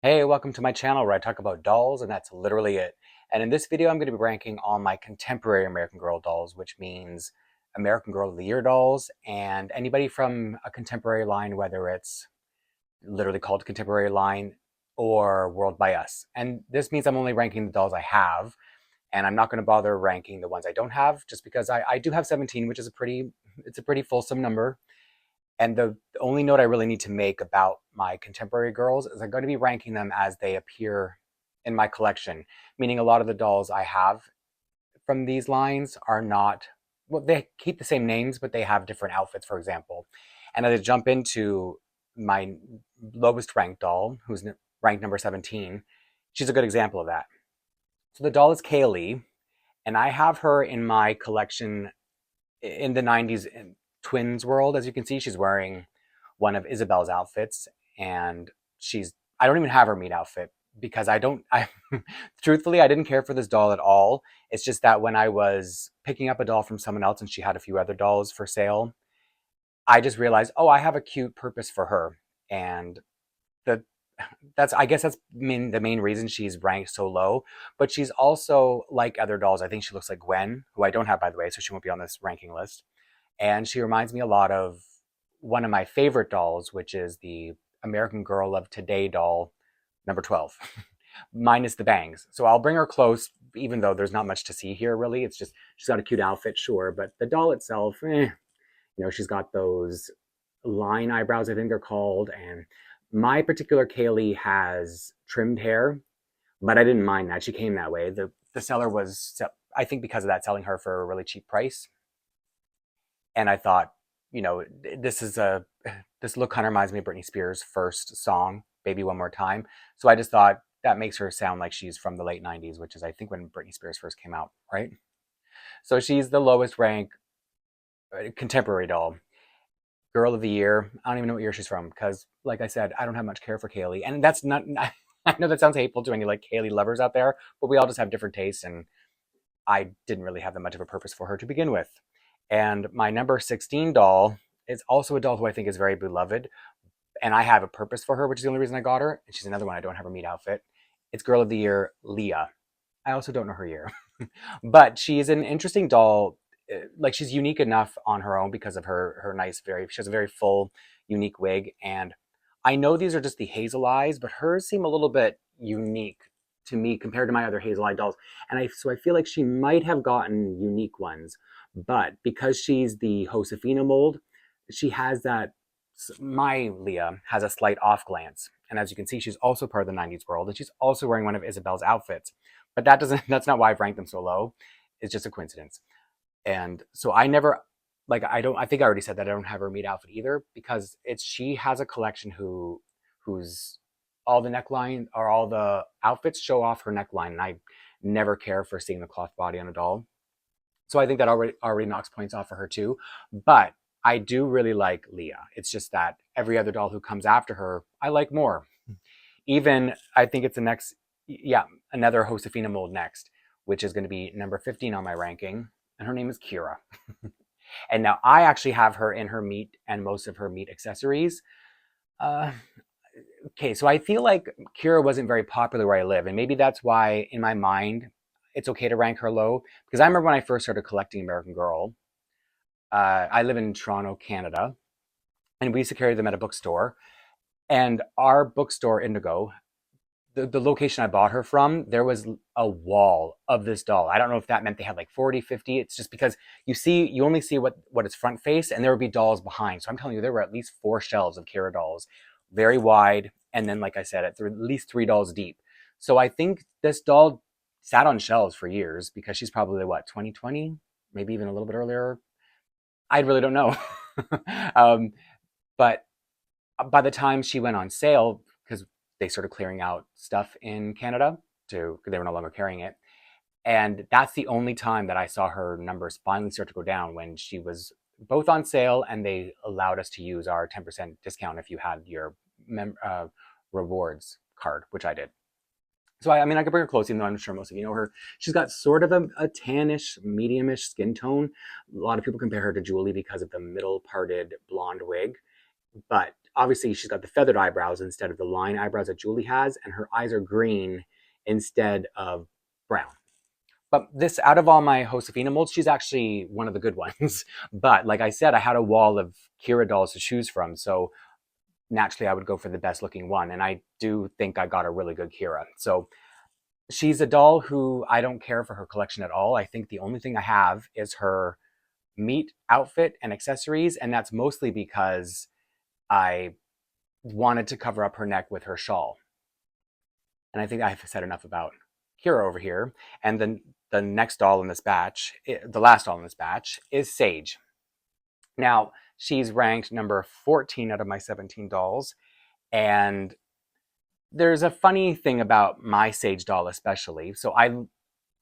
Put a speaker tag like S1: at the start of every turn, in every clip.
S1: Hey, welcome to my channel where I talk about dolls, and that's literally it. And in this video, I'm going to be ranking all my contemporary American Girl dolls, which means American Girl of the Year dolls, and anybody from a contemporary line, whether it's literally called contemporary line or World by Us. And this means I'm only ranking the dolls I have, and I'm not going to bother ranking the ones I don't have, just because I do have 17, which is it's a pretty fulsome number. And the only note I really need to make about my contemporary girls is I'm going to be ranking them as they appear in my collection, meaning a lot of the dolls I have from these lines are not, well, they keep the same names, but they have different outfits, for example. And as I jump into my lowest ranked doll, who's ranked number 17, she's a good example of that. So the doll is Kaylee, and I have her in my collection in the 90s twins world. As you can see, she's wearing one of Isabel's outfits, and I don't even have her meat outfit because I truthfully, I didn't care for this doll at all. It's just that when I was picking up a doll from someone else and she had a few other dolls for sale, I just realized, oh, I have a cute purpose for her. And the I guess that's the main reason she's ranked so low. But she's also like other dolls. I think she looks like Gwen, who I don't have, by the way, so she won't be on this ranking list. And she reminds me a lot of one of my favorite dolls, which is the American Girl of Today doll, number 12, minus the bangs. So I'll bring her close, even though there's not much to see here, really. It's just, she's got a cute outfit, sure, but the doll itself, she's got those line eyebrows, I think they're called, and my particular Kaylee has trimmed hair, but I didn't mind that. She came that way. The seller was, I think because of that, selling her for a really cheap price. And I thought, this is this look kind of reminds me of Britney Spears' first song, Baby One More Time. So I just thought that makes her sound like she's from the late 90s, which is I think when Britney Spears first came out, right? So she's the lowest rank contemporary doll. Girl of the Year. I don't even know what year she's from because, like I said, I don't have much care for Kaylee. And that's not, I know that sounds hateful to any like Kaylee lovers out there, but we all just have different tastes. And I didn't really have that much of a purpose for her to begin with. And my number 16 doll is also a doll who I think is very beloved. And I have a purpose for her, which is the only reason I got her. And she's another one I don't have her meat outfit. It's Girl of the Year, Leah. I also don't know her year. But she's an interesting doll. Like she's unique enough on her own because of her nice, she has a very full, unique wig. And I know these are just the hazel eyes, but hers seem a little bit unique to me compared to my other hazel eye dolls. So I feel like she might have gotten unique ones, but because she's the Josefina mold, she has that. My Leah has a slight off glance, and as you can see, she's also part of the 90s world, and she's also wearing one of Isabel's outfits. But that's not why I've ranked them so low. It's just a coincidence. And so I never, like, I think I already said that I don't have her meat outfit either because she has a collection whose all the neckline or all the outfits show off her neckline. And I never care for seeing the cloth body on a doll. So I think that already knocks points off for her too. But I do really like Leah. It's just that every other doll who comes after her, I like more. Even I think it's the next, yeah, another Josefina mold next, which is going to be number 15 on my ranking, and her name is Kira. And now I actually have her in her meat and most of her meat accessories. Uh, okay, so I feel like Kira wasn't very popular where I live, and maybe that's why in my mind it's okay to rank her low. Because I remember when I first started collecting American Girl, I live in Toronto, Canada, and we used to carry them at a bookstore. And our bookstore, Indigo, the location I bought her from, there was a wall of this doll. I don't know if that meant they had like 40, 50. It's just because you only see what its front face, and there would be dolls behind. So I'm telling you, there were at least 4 shelves of Kira dolls, very wide. And then, like I said, at least 3 dolls deep. So I think this doll sat on shelves for years because she's probably what, 2020, maybe even a little bit earlier. I really don't know. um, but by the time she went on sale, because they started clearing out stuff in Canada because they were no longer carrying it. And that's the only time that I saw her numbers finally start to go down, when she was both on sale and they allowed us to use our 10% discount if you had your rewards card, which I did. So I mean, I could bring her close, even though I'm sure most of you know her. She's got sort of a tannish, mediumish skin tone. A lot of people compare her to Julie because of the middle parted blonde wig. But obviously she's got the feathered eyebrows instead of the line eyebrows that Julie has, and her eyes are green instead of brown. But this, out of all my Josefina molds, she's actually one of the good ones. But like I said, I had a wall of Kira dolls to choose from, so naturally I would go for the best looking one. And I do think I got a really good Kira. So she's a doll who I don't care for her collection at all. I think the only thing I have is her meat outfit and accessories, and that's mostly because I wanted to cover up her neck with her shawl. And I think I've said enough about Kira over here. And then the next doll in this batch, the last doll in this batch, is Sage. Now, she's ranked number 14 out of my 17 dolls. And there's a funny thing about my Sage doll especially. So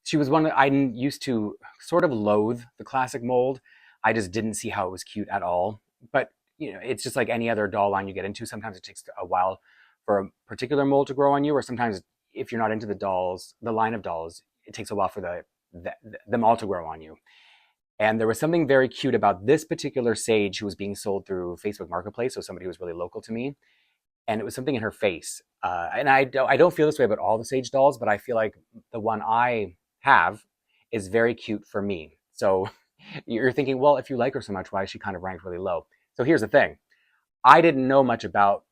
S1: she was one that I used to sort of loathe the classic mold. I just didn't see how it was cute at all. But, you know, it's just like any other doll line you get into. Sometimes it takes a while for a particular mold to grow on you, or sometimes if you're not into the line of dolls, it takes a while for them all to grow on you. And there was something very cute about this particular Sage who was being sold through Facebook Marketplace, so somebody who was really local to me. And it was something in her face. And I don't feel this way about all the Sage dolls, but I feel like the one I have is very cute for me. So you're thinking, well, if you like her so much, why is she kind of ranked really low? So here's the thing. I didn't know much about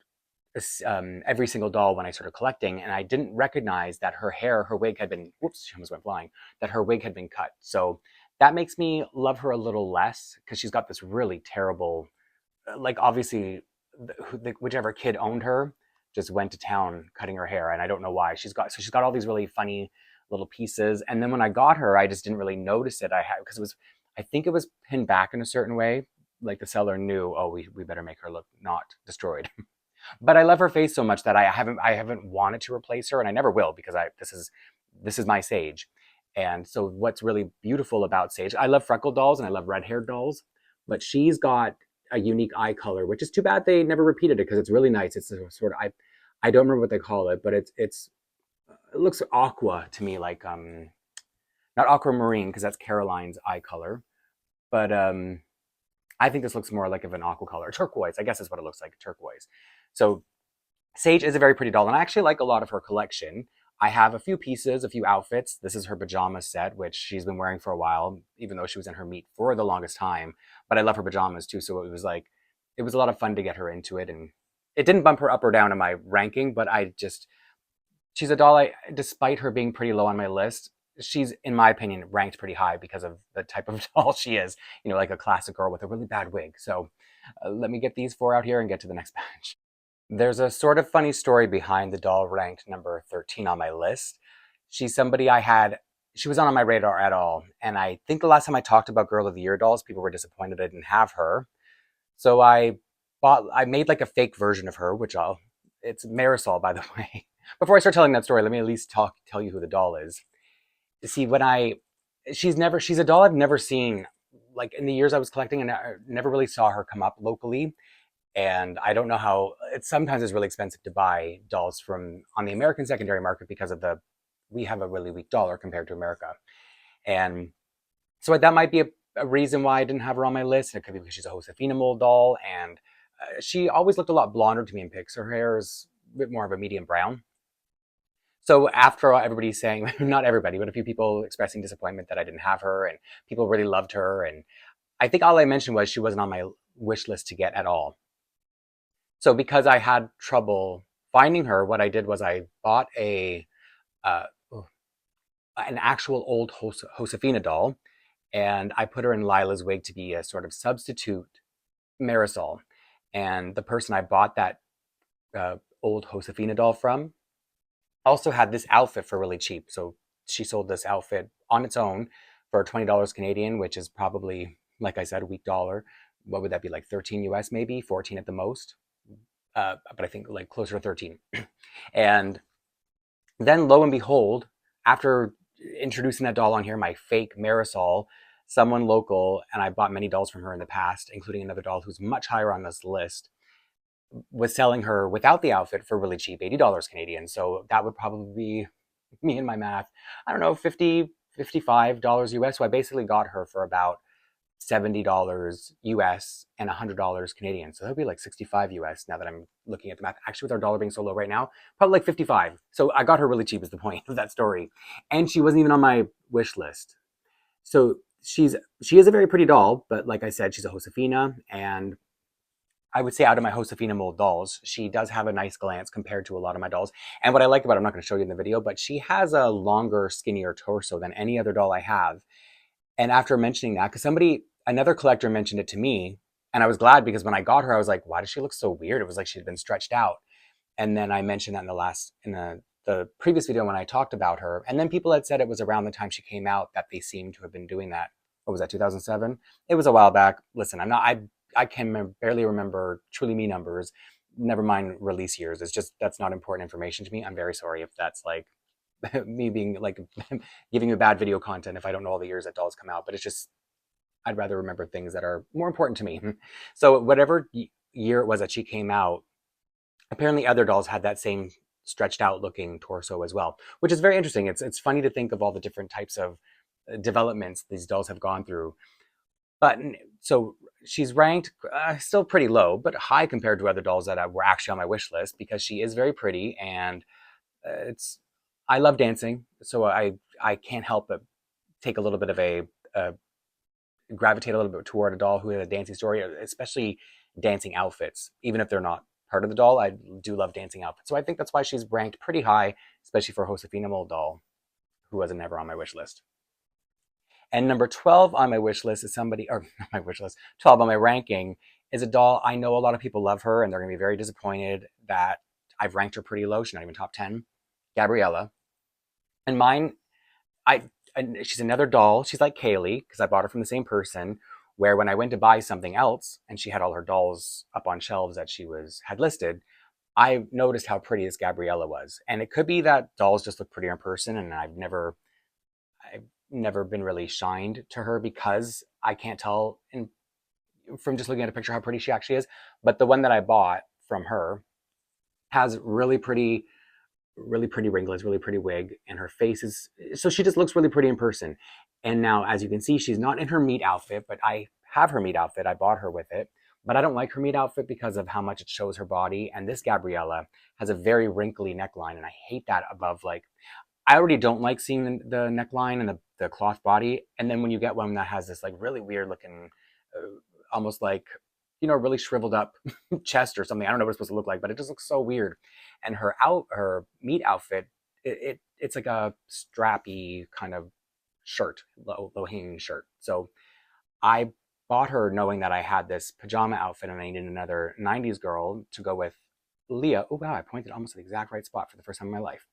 S1: every single doll when I started collecting, and I didn't recognize that her wig had been, whoops, she almost went flying, that her wig had been cut. So that makes me love her a little less, because she's got this really terrible, like obviously whichever kid owned her just went to town cutting her hair, and I don't know why. She's got all these really funny little pieces, and then when I got her, I just didn't really notice it. Because I think it was pinned back in a certain way, like the seller knew, oh, we better make her look not destroyed. But I love her face so much that I haven't wanted to replace her, and I never will, because this is my Sage. And so what's really beautiful about Sage, I love freckled dolls and I love red-haired dolls, but she's got a unique eye color, which is too bad they never repeated it, because it's really nice. It's a sort of, I don't remember what they call it, but it looks aqua to me, like not aquamarine, because that's Caroline's eye color, but I think this looks more like of an aqua color, turquoise. I guess is what it looks like, turquoise. So Sage is a very pretty doll, and I actually like a lot of her collection. I have a few pieces, a few outfits. This is her pajama set, which she's been wearing for a while, even though she was in her meat for the longest time. But I love her pajamas too, so it was a lot of fun to get her into it, and it didn't bump her up or down in my ranking, but she's a doll despite her being pretty low on my list, she's, in my opinion, ranked pretty high because of the type of doll she is, you know, like a classic girl with a really bad wig. So let me get these 4 out here and get to the next batch. There's a sort of funny story behind the doll ranked number 13 on my list. She's somebody she was not on my radar at all. And I think the last time I talked about Girl of the Year dolls, people were disappointed I didn't have her. So I made like a fake version of her, it's Marisol, by the way. Before I start telling that story, let me at least tell you who the doll is. See, she's a doll I've never seen, like in the years I was collecting, and I never really saw her come up locally. And I don't know how, sometimes it's really expensive to buy dolls on the American secondary market because we have a really weak dollar compared to America. And so that might be a reason why I didn't have her on my list. It could be because she's a Josefina mold doll, and she always looked a lot blonder to me in pics. Her hair is a bit more of a medium brown. So after everybody saying, not everybody, but a few people expressing disappointment that I didn't have her, and people really loved her, and I think all I mentioned was she wasn't on my wish list to get at all. So because I had trouble finding her, what I did was I bought an actual old Josefina doll, and I put her in Lila's wig to be a sort of substitute Marisol. And the person I bought that old Josefina doll from also had this outfit for really cheap. So she sold this outfit on its own for $20 Canadian, which is probably, like I said, a weak dollar. What would that be, like 13 US maybe, 14 at the most? But I think like closer to 13. And then lo and behold, after introducing that doll on here, my fake Marisol, someone local, and I bought many dolls from her in the past, including another doll who's much higher on this list, was selling her without the outfit for really cheap, $80 Canadian. So that would probably be, me and my math, I don't know, $50, $55 US. So I basically got her for about $70 US and $100 Canadian. So that would be like 65 US now that I'm looking at the math. Actually, with our dollar being so low right now, probably like 55. So I got her really cheap is the point of that story. And she wasn't even on my wish list. So she is a very pretty doll, but like I said, she's a Josefina, and I would say out of my Josefina mold dolls, she does have a nice glance compared to a lot of my dolls. And what I like about her, I'm not going to show you in the video, but she has a longer, skinnier torso than any other doll I have. And after mentioning that, because another collector mentioned it to me, and I was glad because when I got her, I was like, why does she look so weird? It was like she'd been stretched out. And then I mentioned that in the previous video when I talked about her. And then people had said it was around the time she came out that they seemed to have been doing that. What was that, 2007? It was a while back. Listen, I can barely remember Truly Me numbers, never mind release years. It's just, that's not important information to me. I'm very sorry if that's like me being like giving you bad video content if I don't know all the years that dolls come out, but it's just, I'd rather remember things that are more important to me. So whatever year it was that she came out, apparently other dolls had that same stretched out looking torso as well, which is very interesting. It's funny to think of all the different types of developments these dolls have gone through. But so she's ranked still pretty low, but high compared to other dolls that were actually on my wish list because she is very pretty, and I love dancing, so I can't help but take a little bit of a gravitate a little bit toward a doll who has a dancing story, especially dancing outfits. Even if they're not part of the doll, I do love dancing outfits. So I think that's why she's ranked pretty high, especially for a Josefina mold doll who wasn't ever on my wish list. And number 12 on my wish list is somebody, or not my wish list, 12 on my ranking is a doll. I know a lot of people love her and they're going to be very disappointed that I've ranked her pretty low. She's not even top 10. Gabriella. And mine, she's another doll. She's like Kaylee because I bought her from the same person, where when I went to buy something else and she had all her dolls up on shelves that she had listed, I noticed how pretty this Gabriella was. And it could be that dolls just look prettier in person, and I've never been really shined to her because I can't tell from just looking at a picture how pretty she actually is. But the one that I bought from her has really pretty ringlets, really pretty wig, and her face is, so she just looks really pretty in person. And now, as you can see, she's not in her meat outfit, but I have her meat outfit. I bought her with it, but I don't like her meat outfit because of how much it shows her body. And this Gabriella has a very wrinkly neckline, and I hate that above, like, I already don't like seeing the neckline and the cloth body. And then when you get one that has this like really weird looking, almost like, really shriveled up chest or something. I don't know what it's supposed to look like, but it just looks so weird. And her meat outfit, it's like a strappy kind of shirt, low hanging shirt. So I bought her knowing that I had this pajama outfit and I needed another 90s girl to go with Leah. Oh wow, I pointed almost at the exact right spot for the first time in my life.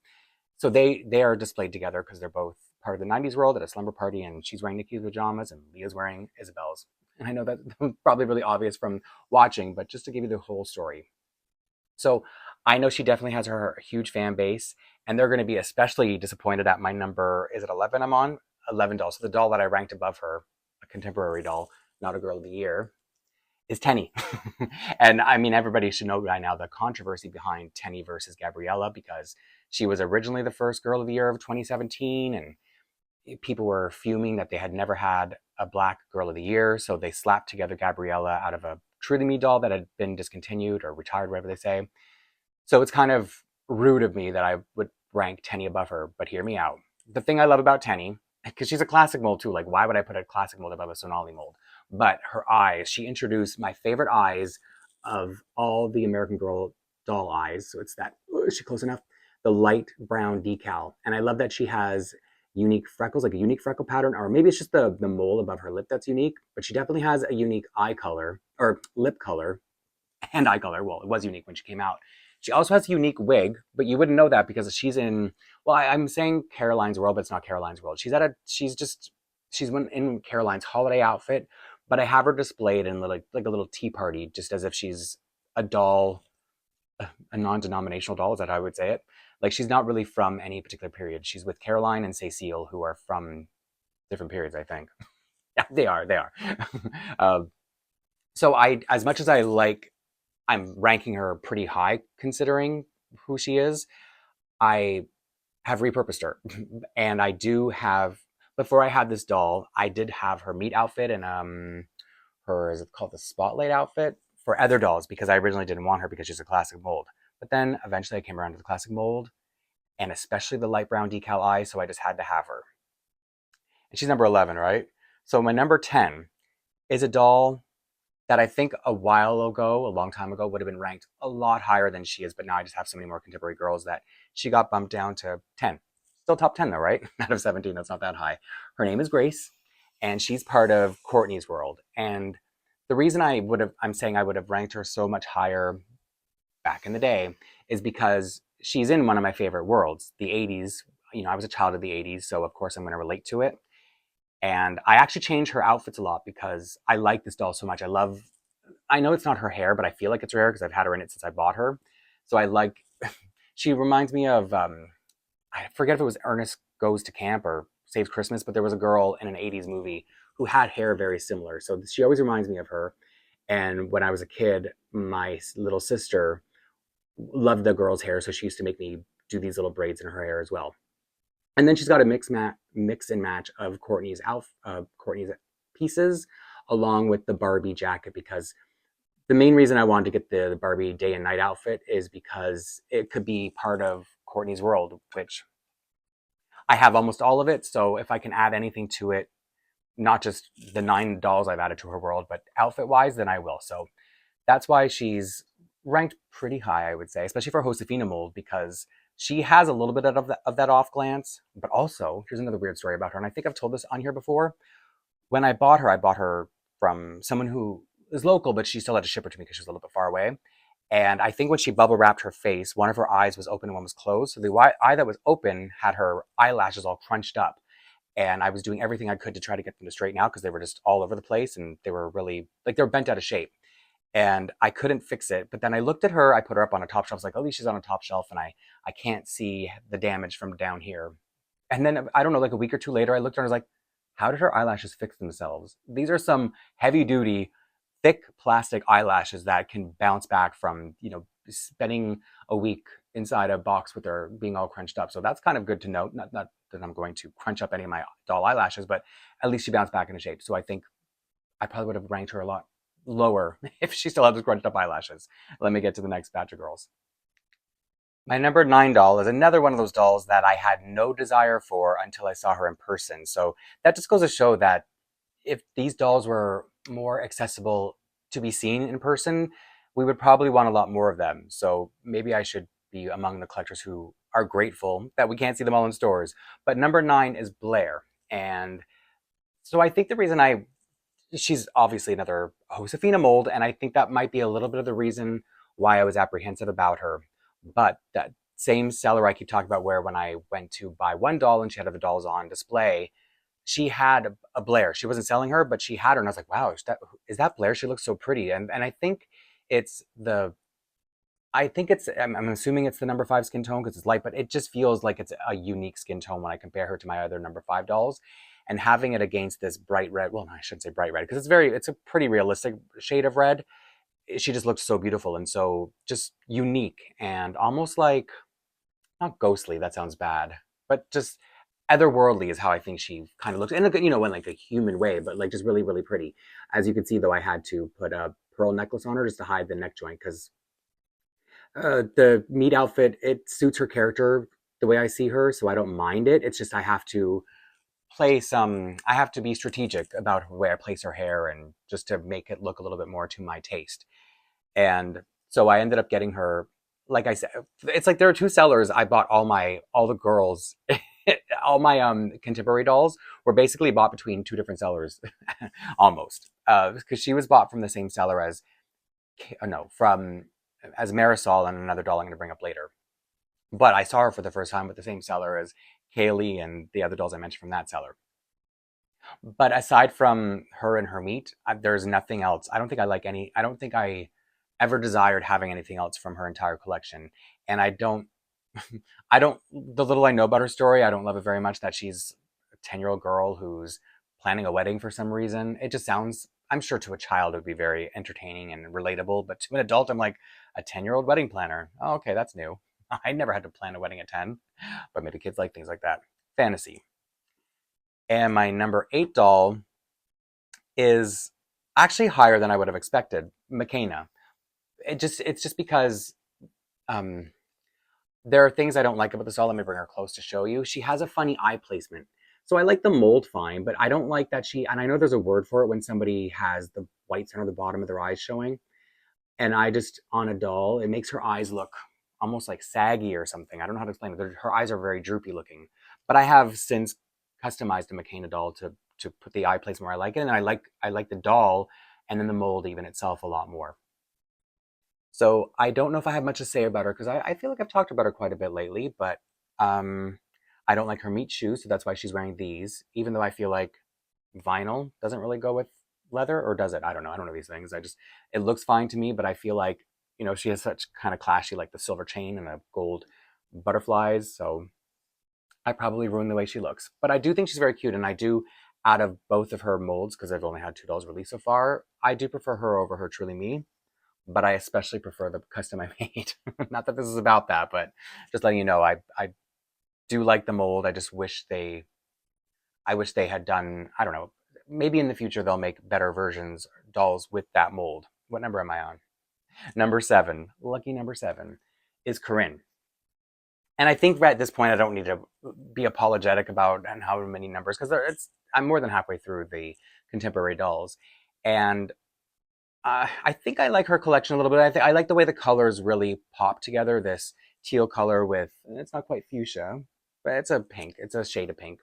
S1: So they are displayed together because they're both part of the 90s world at a slumber party, and she's wearing Nikki's pajamas and Leah's wearing Isabel's. And I know that's probably really obvious from watching, but just to give you the whole story. So I know she definitely has her huge fan base, and they're going to be especially disappointed at my number. Is it 11 I'm on? 11 dolls. So the doll that I ranked above her, a contemporary doll, not a girl of the year, is Tenny. And I mean, everybody should know by now the controversy behind Tenny versus Gabriella, because she was originally the first girl of the year of 2017, and people were fuming that they had never had a black girl of the year. So they slapped together Gabriella out of a Truly Me doll that had been discontinued or retired, whatever they say. So it's kind of rude of me that I would rank Tenny above her, but hear me out. The thing I love about Tenny, because she's a classic mold too, like why would I put a classic mold above a Sonali mold? But her eyes, she introduced my favorite eyes of all the American Girl doll eyes. So it's that, is she close enough? The light brown decal. And I love that she has unique freckles, like a unique freckle pattern, or maybe it's just the mole above her lip that's unique, but she definitely has a unique eye color, or lip color and eye color. Well, it was unique when she came out. She also has a unique wig, but you wouldn't know that because she's in, well, I'm saying Caroline's World, but it's not Caroline's World. She's in Caroline's holiday outfit, but I have her displayed in like a little tea party, just as if she's a doll, a non-denominational doll, is that how I would say it? Like, she's not really from any particular period. She's with Caroline and Cecile, who are from different periods, I think. Yeah, they are. So as much as I'm ranking her pretty high considering who she is, I have repurposed her. And I do have, before I had this doll, I did have her meat outfit and her, is it called the spotlight outfit, for other dolls, because I originally didn't want her because she's a classic mold. But then eventually I came around to the classic mold, and especially the light brown decal eyes, so I just had to have her. And she's number 11, right? So my number 10 is a doll that I think a while ago, a long time ago, would have been ranked a lot higher than she is, but now I just have so many more contemporary girls that she got bumped down to 10. Still top 10 though, right? Out of 17, that's not that high. Her name is Grace, and she's part of Courtney's world. And the reason I'm saying I would have ranked her so much higher back in the day is because she's in one of my favorite worlds, the 80s. You know, I was a child of the 80s, so of course I'm going to relate to it. And I actually change her outfits a lot because I like this doll so much. I know it's not her hair, but I feel like it's her hair because I've had her in it since I bought her. So I like, she reminds me of, I forget if it was Ernest Goes to Camp or Saves Christmas, but there was a girl in an 80s movie who had hair very similar. So she always reminds me of her. And when I was a kid, my little sister loved the girl's hair, so she used to make me do these little braids in her hair as well. And then she's got a mix and match of Courtney's pieces, along with the Barbie jacket, because the main reason I wanted to get the Barbie day and night outfit is because it could be part of Courtney's world, which I have almost all of it. So if I can add anything to it, not just the 9 dolls I've added to her world, but outfit wise, then I will. So that's why she's ranked pretty high, I would say, especially for Josefina mold, because she has a little bit of that off glance. But also, here's another weird story about her, and I think I've told this on here before. When I bought her from someone who is local, but she still had to ship her to me because she was a little bit far away. And I think when she bubble wrapped her face, one of her eyes was open and one was closed. So the eye that was open had her eyelashes all crunched up. And I was doing everything I could to try to get them to straighten out because they were just all over the place and they were really, like, they were bent out of shape. And I couldn't fix it. But then I looked at her, I put her up on a top shelf. I was like, at least she's on a top shelf and I can't see the damage from down here. And then I don't know, like a week or two later, I looked at her and I was like, how did her eyelashes fix themselves? These are some heavy duty, thick plastic eyelashes that can bounce back from, spending a week inside a box with their being all crunched up. So that's kind of good to note. Not that I'm going to crunch up any of my doll eyelashes, but at least she bounced back into shape. So I think I probably would have ranked her a lot lower if she still had those crunched up eyelashes. Let me get to the next batch of girls. My number 9 doll is another one of those dolls that I had no desire for until I saw her in person. So that just goes to show that if these dolls were more accessible to be seen in person, we would probably want a lot more of them. So maybe I should be among the collectors who are grateful that we can't see them all in stores. But number 9 is Blair. And so I think the reason she's obviously another Josefina mold, and I think that might be a little bit of the reason why I was apprehensive about her. But that same seller I keep talking about, where when I went to buy one doll and she had other dolls on display, she had a Blair. She wasn't selling her, but she had her, and I was like, wow, is that Blair? She looks so pretty. And I think it's I'm assuming it's the number 5 skin tone because it's light, but it just feels like it's a unique skin tone when I compare her to my other number 5 dolls. And having it against this bright red, well, no, I shouldn't say bright red because it's a pretty realistic shade of red. She just looks so beautiful and so just unique and almost like, not ghostly, that sounds bad, but just otherworldly is how I think she kind of looks. And, in like a human way, but like just really, really pretty. As you can see, though, I had to put a pearl necklace on her just to hide the neck joint because the meat outfit, it suits her character the way I see her, so I don't mind it. It's just I have to I have to be strategic about where I place her hair and just to make it look a little bit more to my taste. And so I ended up getting her, like I said, it's like there are two sellers. I bought all the girls, all my contemporary dolls were basically bought between two different sellers, almost, because she was bought from the same seller as, no, from as Marisol and another doll I'm going to bring up later. But I saw her for the first time with the same seller as Kaylee and the other dolls I mentioned from that seller. But aside from her and her meat, there's nothing else. I don't think I ever desired having anything else from her entire collection. And the little I know about her story, I don't love it very much that she's a 10-year-old girl who's planning a wedding for some reason. It just sounds, I'm sure to a child it would be very entertaining and relatable, but to an adult, I'm like, a 10-year-old wedding planner. Oh, okay, that's new. I never had to plan a wedding at 10, but maybe kids like things like that. Fantasy. And my number 8 doll is actually higher than I would have expected, McKenna. It's just because um, there are things I don't like about this doll. Let me bring her close to show you. She has a funny eye placement. So I like the mold fine, but I don't like that and I know there's a word for it when somebody has the white center of the bottom of their eyes showing. And on a doll, it makes her eyes look almost like saggy or something. I don't know how to explain it. Her eyes are very droopy looking. But I have since customized a McKenna doll to put the eye placement where I like it. And I like the doll and then the mold even itself a lot more. So I don't know if I have much to say about her because I feel like I've talked about her quite a bit lately, but um, I don't like her meat shoes, so that's why she's wearing these, even though I feel like vinyl doesn't really go with leather, or does it? I don't know. I don't know these things. It looks fine to me, but I feel like, she has such kind of classy, like the silver chain and the gold butterflies, so I probably ruined the way she looks. But I do think she's very cute, and I do, out of both of her molds, because I've only had 2 dolls released so far, I do prefer her over her Truly Me, but I especially prefer the custom I made. Not that this is about that, but just letting you know, I do like the mold. I wish they had done, I don't know, maybe in the future they'll make better versions, dolls with that mold. What number am I on? Number 7, lucky number 7, is Corinne. And I think at this point I don't need to be apologetic about and how many numbers, because I'm more than halfway through the contemporary dolls. And I think I like her collection a little bit. I like the way the colors really pop together. This teal color with, it's not quite fuchsia, but it's a pink. It's a shade of pink.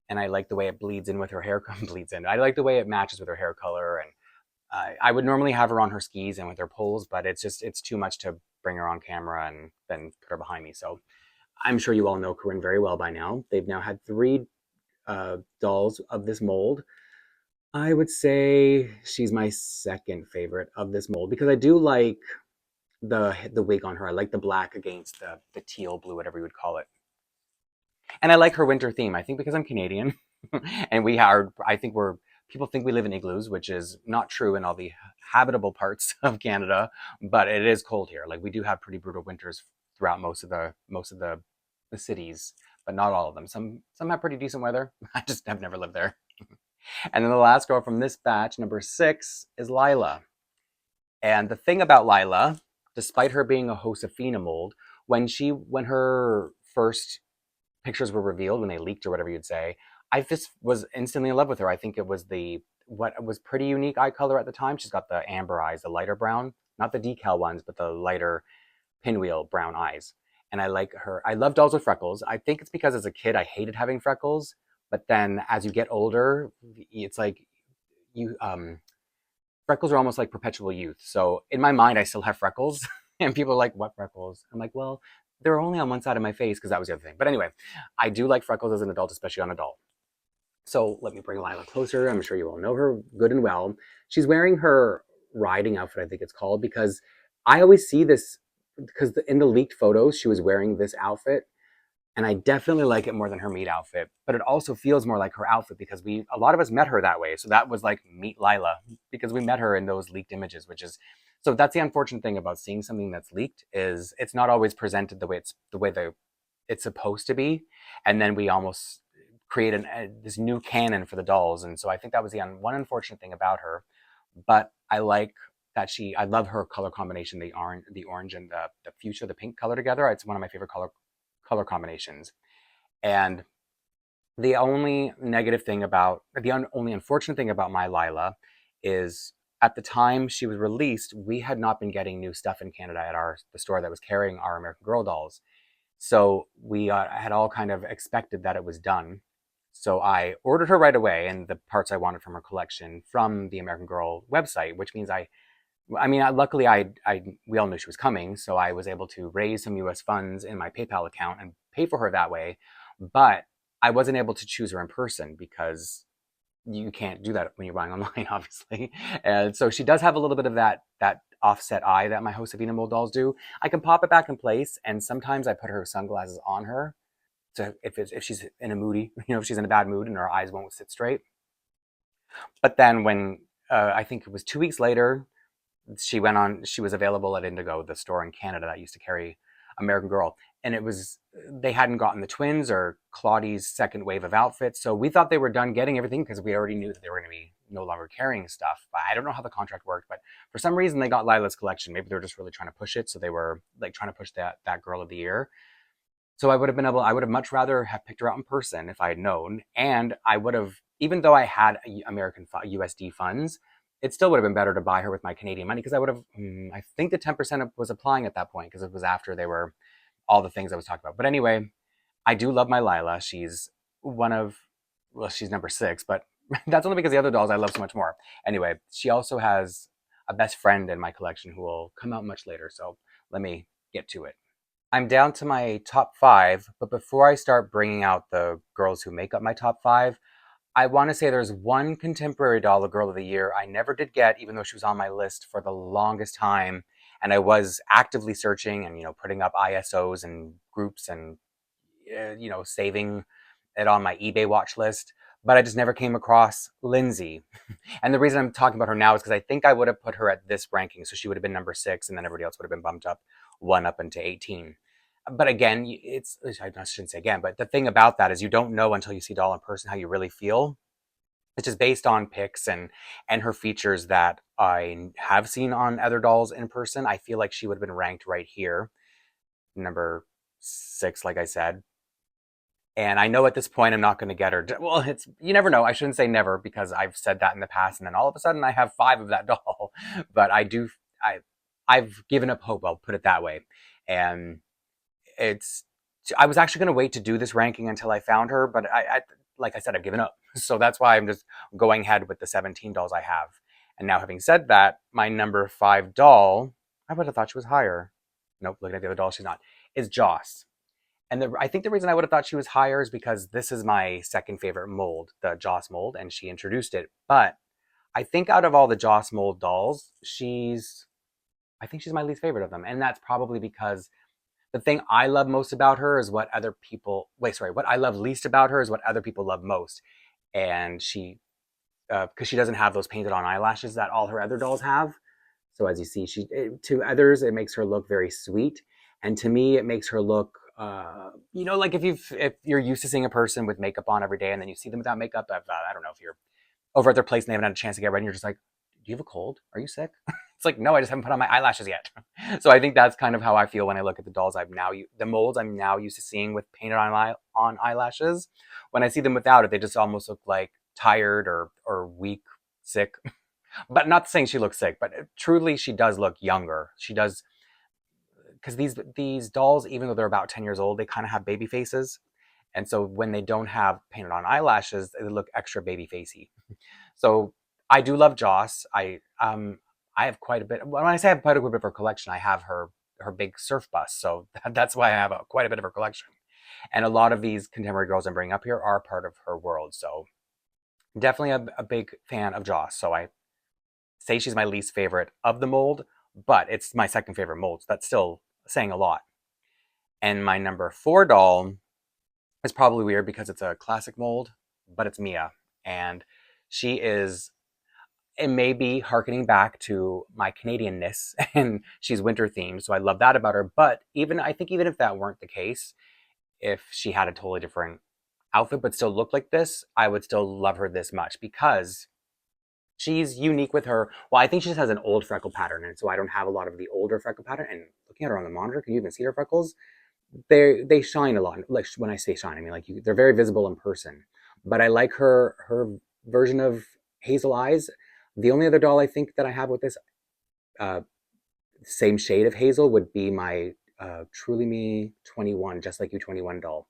S1: And I like the way it bleeds in with her hair. Bleeds in. I like the way it matches with her hair color. And I would normally have her on her skis and with her poles, but it's too much to bring her on camera and then put her behind me. So I'm sure you all know Corinne very well by now. They've now had 3 dolls of this mold. I would say she's my second favorite of this mold because I do like the wig on her. I like the black against the teal blue, whatever you would call it. And I like her winter theme. I think because I'm Canadian and people think we live in igloos, which is not true in all the habitable parts of Canada, but it is cold here. Like we do have pretty brutal winters throughout most of the cities, but not all of them. Some have pretty decent weather. I just have never lived there. And then the last girl from this batch, number 6, is Lila. And the thing about Lila, despite her being a Josefina mold, when her first pictures were revealed, when they leaked or whatever you'd say, I just was instantly in love with her. I think it was what was pretty unique eye color at the time. She's got the amber eyes, the lighter brown, not the decal ones, but the lighter pinwheel brown eyes. And I like her. I love dolls with freckles. I think it's because as a kid I hated having freckles, but then as you get older, it's like you freckles are almost like perpetual youth. So in my mind, I still have freckles, and people are like, "What freckles?" I'm like, "Well, they're only on one side of my face because that was the other thing." But anyway, I do like freckles as an adult, especially on a doll. So let me bring Lila closer. I'm sure you all know her good and well. She's wearing her riding outfit, I think it's called, because I always see this because in the leaked photos, she was wearing this outfit, and I definitely like it more than her meet outfit. But it also feels more like her outfit because a lot of us met her that way. So that was like meet Lila because we met her in those leaked images, so that's the unfortunate thing about seeing something that's leaked is it's not always presented the way it's supposed to be, and then we almost create this new canon for the dolls. And so I think that was the one unfortunate thing about her. But I like that I love her color combination, the orange and the fuchsia, the pink color together. It's one of my favorite color combinations. And the only only unfortunate thing about my Lila is at the time she was released, we had not been getting new stuff in Canada at the store that was carrying our American Girl dolls. So we had all kind of expected that it was done. So I ordered her right away and the parts I wanted from her collection from the American Girl website, which means luckily we all knew she was coming, so I was able to raise some US funds in my PayPal account and pay for her that way. But I wasn't able to choose her in person because you can't do that when you're buying online, obviously. And so she does have a little bit of that offset eye that my Josefina mold dolls do. I can pop it back in place, and sometimes I put her sunglasses on her. So if she's in a moody, if she's in a bad mood and her eyes won't sit straight. But then when I think it was 2 weeks later, she was available at Indigo, the store in Canada that used to carry American Girl. and they hadn't gotten the twins or Claudie's second wave of outfits. So we thought they were done getting everything because we already knew that they were going to be no longer carrying stuff. But I don't know how the contract worked, but for some reason they got Lila's collection. Maybe they were just really trying to push it. So they were like trying to push that girl of the year. So I would have much rather have picked her out in person if I had known. And I would have, even though I had American USD funds, it still would have been better to buy her with my Canadian money because I would have, I think the 10% was applying at that point because it was after they were all the things I was talking about. But anyway, I do love my Lila. She's she's number 6, but that's only because the other dolls I love so much more. Anyway, she also has a best friend in my collection who will come out much later. So let me get to it. I'm down to my top 5, but before I start bringing out the girls who make up my top 5, I want to say there's one contemporary doll, the girl of the year, I never did get, even though she was on my list for the longest time. And I was actively searching and, putting up ISOs and groups and, saving it on my eBay watch list. But I just never came across Lindsay. And the reason I'm talking about her now is because I think I would have put her at this ranking. So she would have been number 6, and then everybody else would have been bumped up 1 up into 18. But again, I shouldn't say again, but the thing about that is you don't know until you see doll in person how you really feel. It's just based on pics and her features that I have seen on other dolls in person. I feel like she would have been ranked right here, number 6, like I said. And I know at this point I'm not going to get her. Well, you never know. I shouldn't say never because I've said that in the past, and then all of a sudden I have 5 of that doll. But I've given up hope. I'll put it that way. And I was actually going to wait to do this ranking until I found her, but like I said, I've given up. So that's why I'm just going ahead with the 17 dolls I have. And now, having said that, my number 5 doll, I would have thought she was higher. Nope, looking at the other doll, she's not, is Joss. And I think the reason I would have thought she was higher is because this is my second favorite mold, the Joss mold, and she introduced it. But I think out of all the Joss mold dolls, I think she's my least favorite of them. And that's probably because the thing I love most about her is what I love least about her is what other people love most. And because she doesn't have those painted on eyelashes that all her other dolls have. So as you see, to others, it makes her look very sweet. And to me, it makes her look, like if you're used to seeing a person with makeup on every day and then you see them without makeup, I don't know if you're over at their place and they haven't had a chance to get ready and you're just like, do you have a cold? Are you sick? It's like, no, I just haven't put on my eyelashes yet. So I think that's kind of how I feel when I look at the dolls the molds I'm now used to seeing with painted on eyelashes. When I see them without it, they just almost look like tired or weak, sick. But not saying she looks sick, but truly she does look younger. She does, because these dolls, even though they're about 10 years old, they kind of have baby faces. And so when they don't have painted on eyelashes, they look extra baby facey. So I do love Joss. I have quite a bit. When I say I have quite a bit of her collection, I have her big surf bust. So that's why I have quite a bit of her collection. And a lot of these contemporary girls I'm bringing up here are part of her world. So definitely a big fan of Joss. So I say she's my least favorite of the mold, but it's my second favorite mold. So that's still saying a lot. And my number 4 doll is probably weird because it's a classic mold, but it's Mia. And it may be harkening back to my Canadianness, and she's winter themed, so I love that about her. But I think even if that weren't the case, if she had a totally different outfit but still looked like this, I would still love her this much because she's unique with her. Well, I think she just has an old freckle pattern, and so I don't have a lot of the older freckle pattern. And looking at her on the monitor, can you even see her freckles? They shine a lot. Like when I say shine, I mean like they're very visible in person. But I like her version of hazel eyes. The only other doll I think that I have with this same shade of hazel would be my Truly Me 21, Just Like You 21 doll.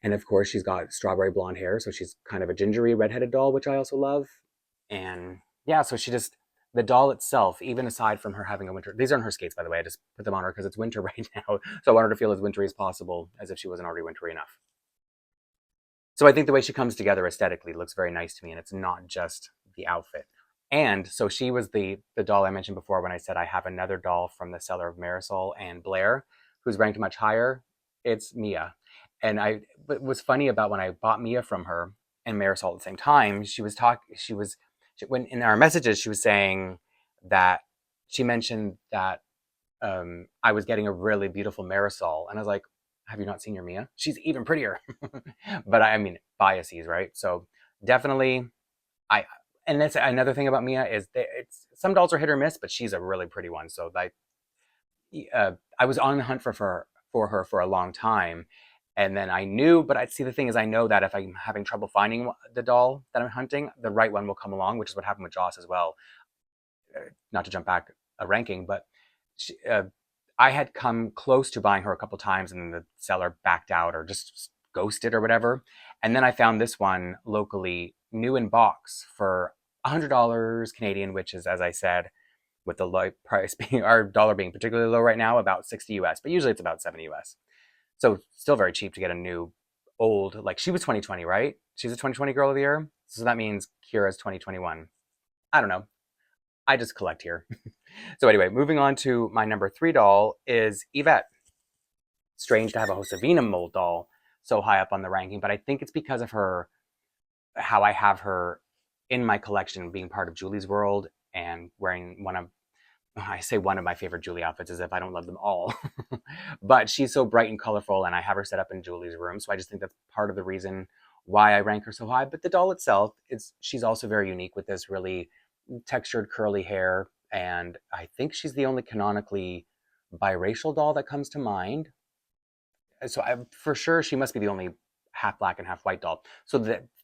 S1: And of course, she's got strawberry blonde hair, so she's kind of a gingery redheaded doll, which I also love. And yeah, so the doll itself, even aside from her having a winter, these aren't her skates, by the way, I just put them on her because it's winter right now. So I want her to feel as wintry as possible, as if she wasn't already wintry enough. So I think the way she comes together aesthetically looks very nice to me, and it's not just the outfit. And so she was the doll I mentioned before when I said I have another doll from the Cellar of Marisol and Blair, who's ranked much higher. It's Mia. And what was funny about when I bought Mia from her and Marisol at the same time, when in our messages, she was saying that she mentioned that I was getting a really beautiful Marisol. And I was like, Have you not seen your Mia? She's even prettier. But I mean, biases, right? So definitely, I and that's another thing about Mia is that it's some dolls are hit or miss, but she's a really pretty one. So like, I was on the hunt for her for a long time, and then I knew. But I see the thing is, I know that if I'm having trouble finding the doll that I'm hunting, the right one will come along, which is what happened with Joss as well. Not to jump back a ranking, but she, I had come close to buying her a couple times, and then the seller backed out or just ghosted or whatever. And then I found this one locally, new in box for $100 Canadian, which is, as I said, with the low price being our dollar being particularly low right now, about 60 US, but usually it's about 70 US. So still very cheap to get a new old, like she was 2020, right? She's a 2020 girl of the year. So that means Kira's 2021. I don't know. I just collect here. So anyway, moving on to my number 3 doll is Yvette. Strange to have a Josefina mold doll so high up on the ranking, but I think it's because of her, how I have her in my collection, being part of Julie's world and wearing one of, I say one of my favorite Julie outfits as if I don't love them all. But she's so bright and colorful, and I have her set up in Julie's room. So I just think that's part of the reason why I rank her so high. But the doll itself, she's also very unique with this really textured curly hair. And I think she's the only canonically biracial doll that comes to mind. So for sure, she must be the only half black and half white doll. So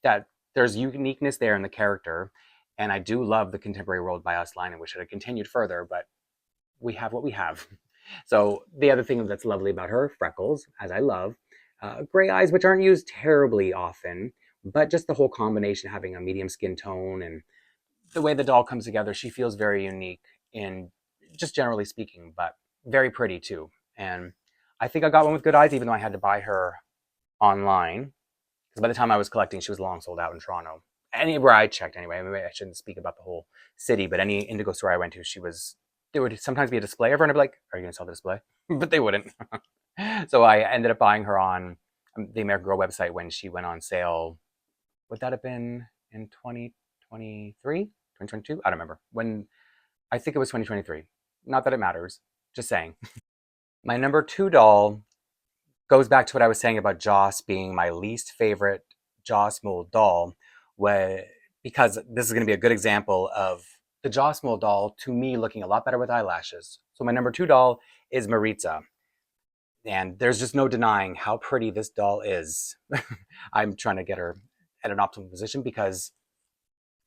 S1: that there's uniqueness there in the character. And I do love the Contemporary World by Us line. I wish it had continued further, but we have what we have. So the other thing that's lovely about her, freckles, as I love, gray eyes, which aren't used terribly often, but just the whole combination, having a medium skin tone and the way the doll comes together, she feels very unique in just generally speaking, but very pretty too. And I think I got one with good eyes, even though I had to buy her online. Because by the time I was collecting, she was long sold out in Toronto. Anywhere I checked, anyway. Maybe I shouldn't speak about the whole city, but any Indigo store I went to, there would sometimes be a display. Everyone would be like, "Are you going to sell the display?" But they wouldn't. So I ended up buying her on the American Girl website when she went on sale. Would that have been in 2023? 2022? I don't remember. When I think it was 2023. Not that it matters. Just saying. My number 2 doll goes back to what I was saying about Joss being my least favorite Joss mold doll, because this is going to be a good example of the Joss mold doll to me looking a lot better with eyelashes. So my number 2 doll is Maritza. And there's just no denying how pretty this doll is. I'm trying to get her at an optimal position because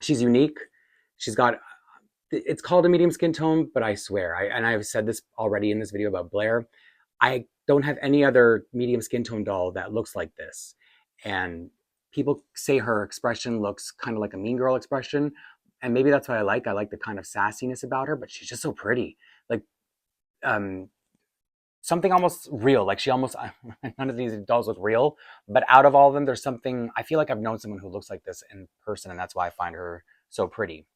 S1: she's unique. She's got, it's called a medium skin tone, but I swear, and I've said this already in this video about Blair, I don't have any other medium skin tone doll that looks like this. And people say her expression looks kind of like a mean girl expression. And maybe that's what I like. I like the kind of sassiness about her, but she's just so pretty. Like, something almost real. Like she almost, none of these dolls look real, but out of all of them, there's something, I feel like I've known someone who looks like this in person, and that's why I find her so pretty.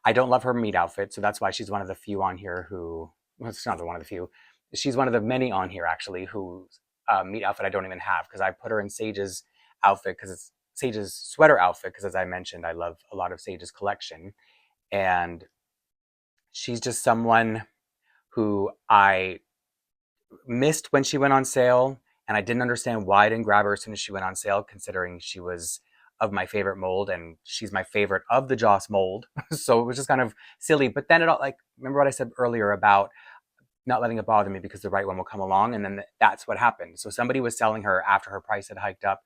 S1: I don't love her meat outfit, so that's why she's one of the few on here who, well, it's not one of the few, she's one of the many on here actually whose meat outfit I don't even have, because I put her in Sage's outfit, because it's Sage's sweater outfit, because as I mentioned, I love a lot of Sage's collection, and she's just someone who I missed when she went on sale, and I didn't understand why I didn't grab her as soon as she went on sale, considering she was of my favorite mold, and she's my favorite of the Joss mold. So it was just kind of silly. But then it all, like, remember what I said earlier about not letting it bother me because the right one will come along, and then that's what happened. So somebody was selling her after her price had hiked up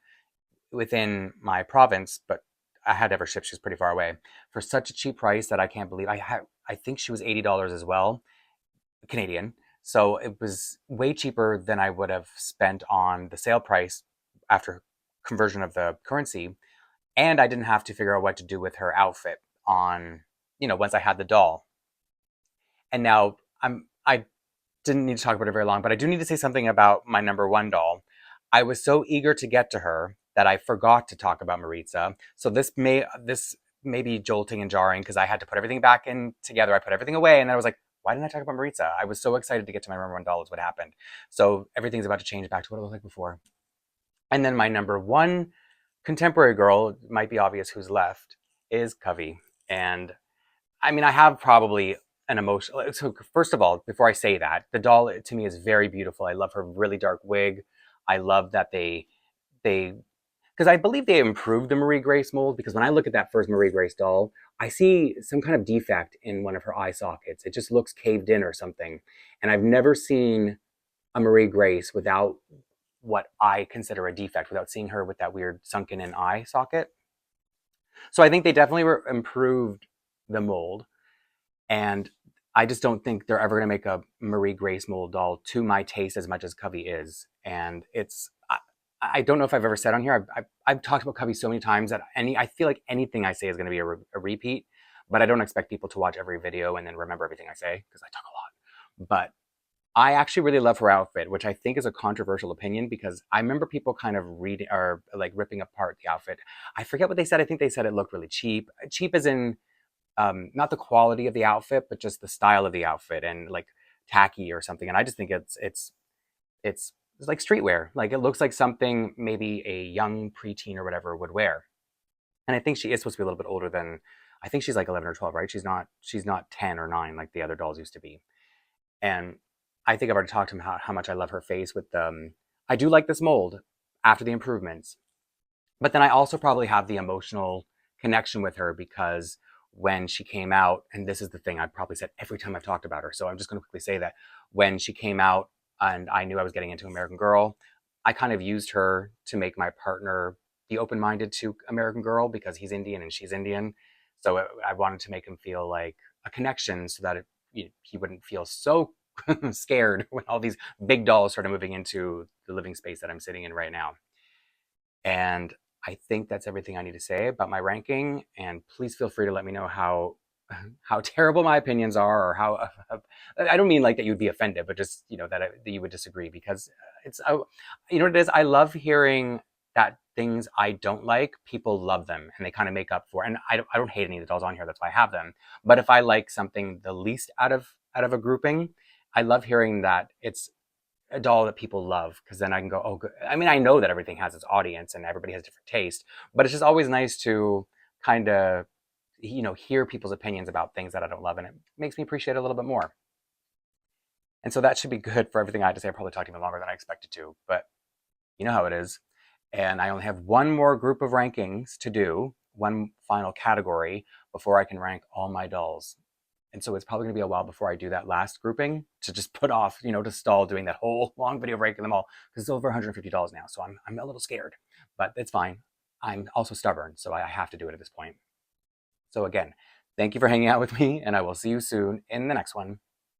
S1: within my province, but I had to have her shipped. She was pretty far away for such a cheap price that I can't believe I think she was $80 as well, Canadian. So it was way cheaper than I would have spent on the sale price after conversion of the currency. And I didn't have to figure out what to do with her outfit on, once I had the doll. And now I didn't need to talk about it very long, but I do need to say something about my number 1 doll. I was so eager to get to her that I forgot to talk about Maritza. So this may be jolting and jarring because I had to put everything back in together. I put everything away, and then I was like, why didn't I talk about Maritza? I was so excited to get to my number 1 doll is what happened. So everything's about to change back to what it looked like before. And then my number 1 contemporary girl, might be obvious who's left, is Covey. And I mean, I have probably an emotional. So first of all, before I say that, the doll to me is very beautiful. I love her really dark wig. I love that they because I believe they improved the Marie Grace mold, because when I look at that first Marie Grace doll, I see some kind of defect in one of her eye sockets. It just looks caved in or something. And I've never seen a Marie Grace without what I consider a defect, without seeing her with that weird sunken in eye socket. So I think they definitely improved the mold. And I just don't think they're ever going to make a Marie Grace mold doll to my taste as much as Covey is. And I don't know if I've ever said on here, I've talked about Covey so many times that I feel like anything I say is going to be a repeat, but I don't expect people to watch every video and then remember everything I say, because I talk a lot. But I actually really love her outfit, which I think is a controversial opinion, because I remember people kind of reading or like ripping apart the outfit. I forget what they said. I think they said it looked really cheap. Cheap as in not the quality of the outfit, but just the style of the outfit, and like tacky or something. And I just think it's like streetwear. Like, it looks like something maybe a young preteen or whatever would wear. And I think she is supposed to be a little bit older than, I think she's like 11 or 12, right? She's not 10 or 9 like the other dolls used to be. And I think I've already talked to him how much I love her face with I do like this mold after the improvements. But then I also probably have the emotional connection with her, because when she came out, and this is the thing I've probably said every time I've talked about her, so I'm just going to quickly say that when she came out and I knew I was getting into American Girl, I kind of used her to make my partner be open-minded to American Girl, because he's Indian and she's Indian. So I wanted to make him feel like a connection, so that he wouldn't feel so scared when all these big dolls started moving into the living space that I'm sitting in right now. And I think that's everything I need to say about my ranking. And please feel free to let me know how terrible my opinions are, or how I don't mean like that you'd be offended, but just that you would disagree, because it's you know what it is. I love hearing that things I don't like, people love them and they kind of make up for. And I don't hate any of the dolls on here. That's why I have them. But if I like something the least out of a grouping, I love hearing that it's a doll that people love, because then I can go, oh, good. I mean, I know that everything has its audience and everybody has different taste, but it's just always nice to kind of, hear people's opinions about things that I don't love, and it makes me appreciate it a little bit more. And so that should be good for everything I had to say. I probably talked even longer than I expected to, but you know how it is. And I only have one more group of rankings to do, one final category, before I can rank all my dolls. And so it's probably going to be a while before I do that last grouping, to just put off, to stall doing that whole long video of ranking them all, because it's over $150 now. So I'm a little scared, but it's fine. I'm also stubborn, so I have to do it at this point. So again, thank you for hanging out with me, and I will see you soon in the next one.